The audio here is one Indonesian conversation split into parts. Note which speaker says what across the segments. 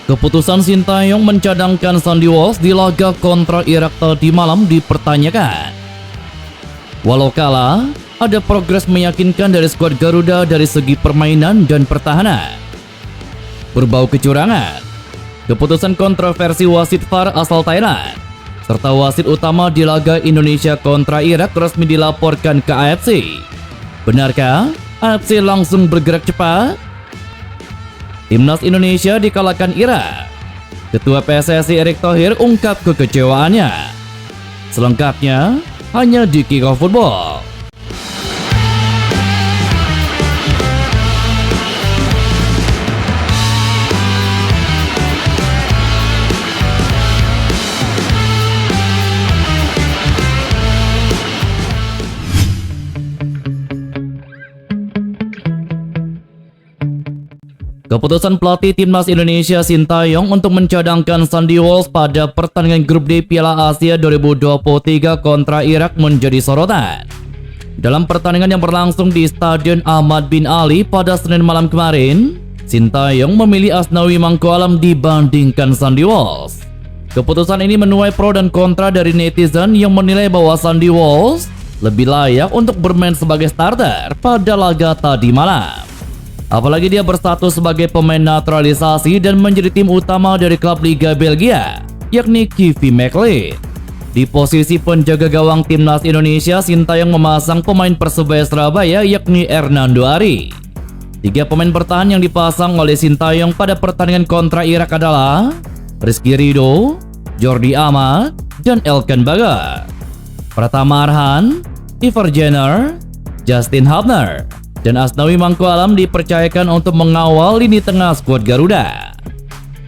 Speaker 1: Keputusan Sintayong mencadangkan Sandy Walsh di laga kontra Irak tadi malam dipertanyakan. Walau kalah, ada progres meyakinkan dari skuad Garuda dari segi permainan dan pertahanan. Berbau kecurangan, keputusan kontroversi wasit VAR asal Thailand, serta wasit utama di laga Indonesia kontra Irak resmi dilaporkan ke AFC. Benarkah AFC langsung bergerak cepat? Timnas Indonesia dikalahkan Irak. Ketua PSSI Erick Thohir ungkap kekecewaannya. Selengkapnya hanya di Kick Off Football. Keputusan pelatih Timnas Indonesia Sintayong untuk mencadangkan Sandy Walsh pada pertandingan grup D Piala Asia 2023 kontra Irak menjadi sorotan. Dalam pertandingan yang berlangsung di Stadion Ahmad bin Ali pada Senin malam kemarin, Sintayong memilih Asnawi Mangku Alam dibandingkan Sandy Walsh. Keputusan ini menuai pro dan kontra dari netizen yang menilai bahwa Sandy Walsh lebih layak untuk bermain sebagai starter pada laga tadi malam. Apalagi dia berstatus sebagai pemain naturalisasi dan menjadi tim utama dari klub Liga Belgia, yakni KV Mechelen. Di posisi penjaga gawang Timnas Indonesia, Sintayong memasang pemain Persebaya Surabaya yakni Hernando Ari. Tiga pemain bertahan yang dipasang oleh Sintayong pada pertandingan kontra Irak adalah Rizky Ridho, Jordi Amat, dan Elkan Bagot. Pratama Arhan, Ivar Jenner, Justin Hubner, dan Asnawi Mangku Alam dipercayakan untuk mengawal lini tengah skuad Garuda.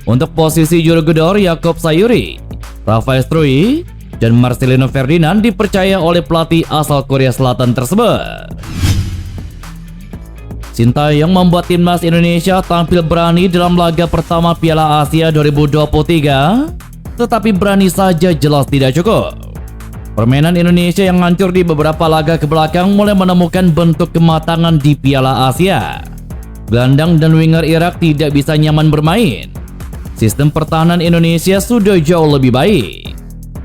Speaker 1: Untuk posisi juru gedor, Yakob Sayuri, Rafael Struy, dan Marcelino Ferdinand dipercaya oleh pelatih asal Korea Selatan tersebut. Sintayong membuat Timnas Indonesia tampil berani dalam laga pertama Piala Asia 2023, tetapi berani saja jelas tidak cukup. Permainan Indonesia yang hancur di beberapa laga kebelakang mulai menemukan bentuk kematangan di Piala Asia. Gelandang dan winger Irak tidak bisa nyaman bermain. Sistem pertahanan Indonesia sudah jauh lebih baik.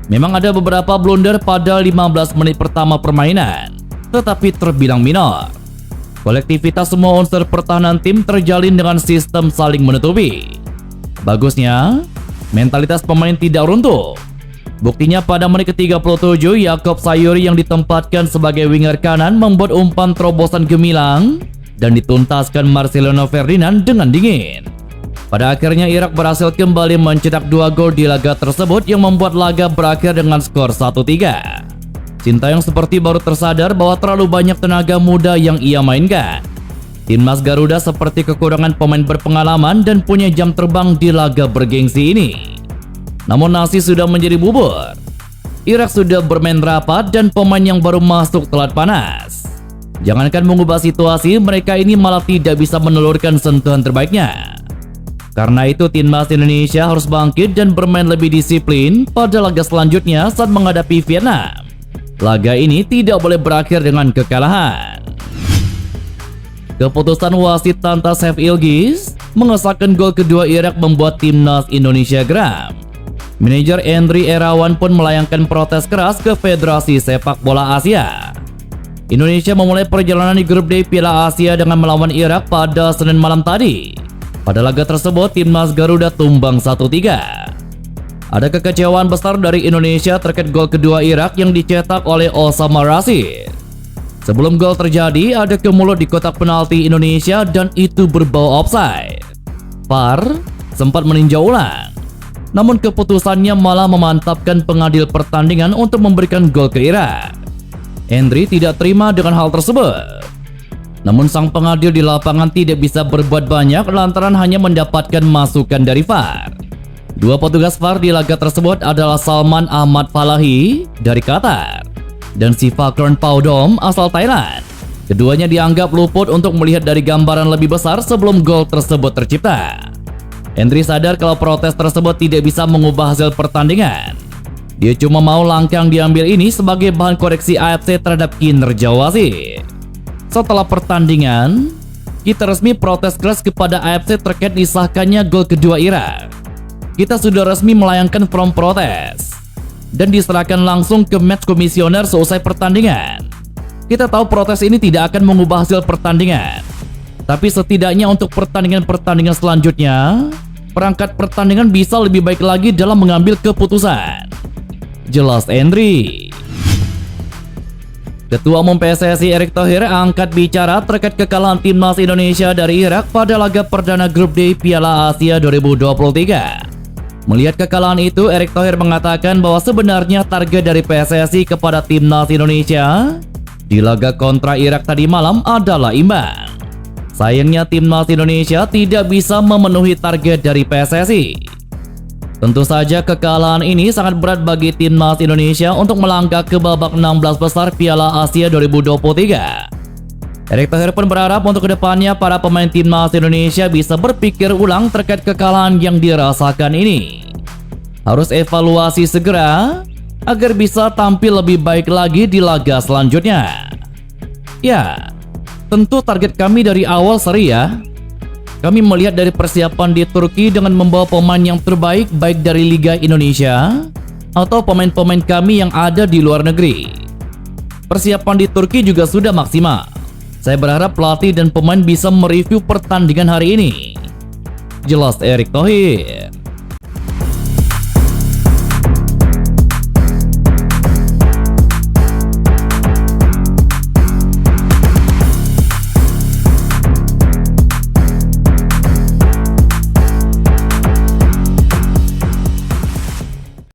Speaker 1: Memang ada beberapa blunder pada 15 menit pertama permainan, tetapi terbilang minor. Kolektivitas semua unsur pertahanan tim terjalin dengan sistem saling menutupi. Bagusnya, mentalitas pemain tidak runtuh. Buktinya pada menit ke-37, Yakob Sayuri yang ditempatkan sebagai winger kanan membuat umpan terobosan gemilang dan dituntaskan Marcelino Ferdinand dengan dingin. Pada akhirnya Irak berhasil kembali mencetak 2 gol di laga tersebut yang membuat laga berakhir dengan skor 1-3. Sintayong seperti baru tersadar bahwa terlalu banyak tenaga muda yang ia mainkan. Timnas Garuda seperti kekurangan pemain berpengalaman dan punya jam terbang di laga bergengsi ini. Namun nasi sudah menjadi bubur. Irak sudah bermain rapat dan pemain yang baru masuk telat panas. Jangankan mengubah situasi, mereka ini malah tidak bisa menelurkan sentuhan terbaiknya. Karena itu Timnas Indonesia harus bangkit dan bermain lebih disiplin pada laga selanjutnya saat menghadapi Vietnam. Laga ini tidak boleh berakhir dengan kekalahan. Keputusan wasit Tanta Saif Ilgiz mengesahkan gol kedua Irak membuat Timnas Indonesia geram. Manajer Endri Erawan pun melayangkan protes keras ke Federasi Sepak Bola Asia. Indonesia memulai perjalanan di grup D Piala Asia dengan melawan Irak pada Senin malam tadi. Pada laga tersebut, Timnas Garuda tumbang 1-3. Ada kekecewaan besar dari Indonesia terkait gol kedua Irak yang dicetak oleh Osama Rashid. Sebelum gol terjadi, ada kemulut di kotak penalti Indonesia dan itu berbau offside. VAR sempat meninjau ulang. Namun keputusannya malah memantapkan pengadil pertandingan untuk memberikan gol ke Irak. Endri tidak terima dengan hal tersebut. Namun sang pengadil di lapangan tidak bisa berbuat banyak lantaran hanya mendapatkan masukan dari VAR. Dua petugas VAR di laga tersebut adalah Salman Ahmad Falahi dari Qatar dan Sivakorn Paudom asal Thailand. Keduanya dianggap luput untuk melihat dari gambaran lebih besar sebelum gol tersebut tercipta. Endri sadar kalau protes tersebut tidak bisa mengubah hasil pertandingan. Dia cuma mau langkah yang diambil ini sebagai bahan koreksi AFC terhadap kinerja wasit. Setelah pertandingan, kita resmi protes keras kepada AFC terkait disahkannya gol kedua Irak. kita sudah resmi melayangkan form protes dan diserahkan langsung ke match komisioner seusai pertandingan. Kita tahu protes ini tidak akan mengubah hasil pertandingan, tapi setidaknya untuk pertandingan-pertandingan selanjutnya, perangkat pertandingan bisa lebih baik lagi dalam mengambil keputusan. Jelas Endri. Ketua Umum PSSI Erick Thohir angkat bicara terkait kekalahan timnas Indonesia dari Irak pada laga perdana Grup D Piala Asia 2023. Melihat kekalahan itu, Erick Thohir mengatakan bahwa sebenarnya target dari PSSI kepada timnas Indonesia di laga kontra Irak tadi malam adalah imbang. Sayangnya timnas Indonesia tidak bisa memenuhi target dari PSSI. Tentu saja kekalahan ini sangat berat bagi timnas Indonesia untuk melangkah ke babak 16 besar Piala Asia 2023. Erick Thohir pun berharap untuk kedepannya para pemain timnas Indonesia bisa berpikir ulang terkait kekalahan yang dirasakan ini. Harus evaluasi segera agar bisa tampil lebih baik lagi di laga selanjutnya. Ya, tentu target kami dari awal seri ya. Kami melihat dari persiapan di Turki dengan membawa pemain yang terbaik baik dari Liga Indonesia atau pemain-pemain kami yang ada di luar negeri. Persiapan di Turki juga sudah maksimal. Saya berharap pelatih dan pemain bisa mereview pertandingan hari ini. Jelas Erick Thohir.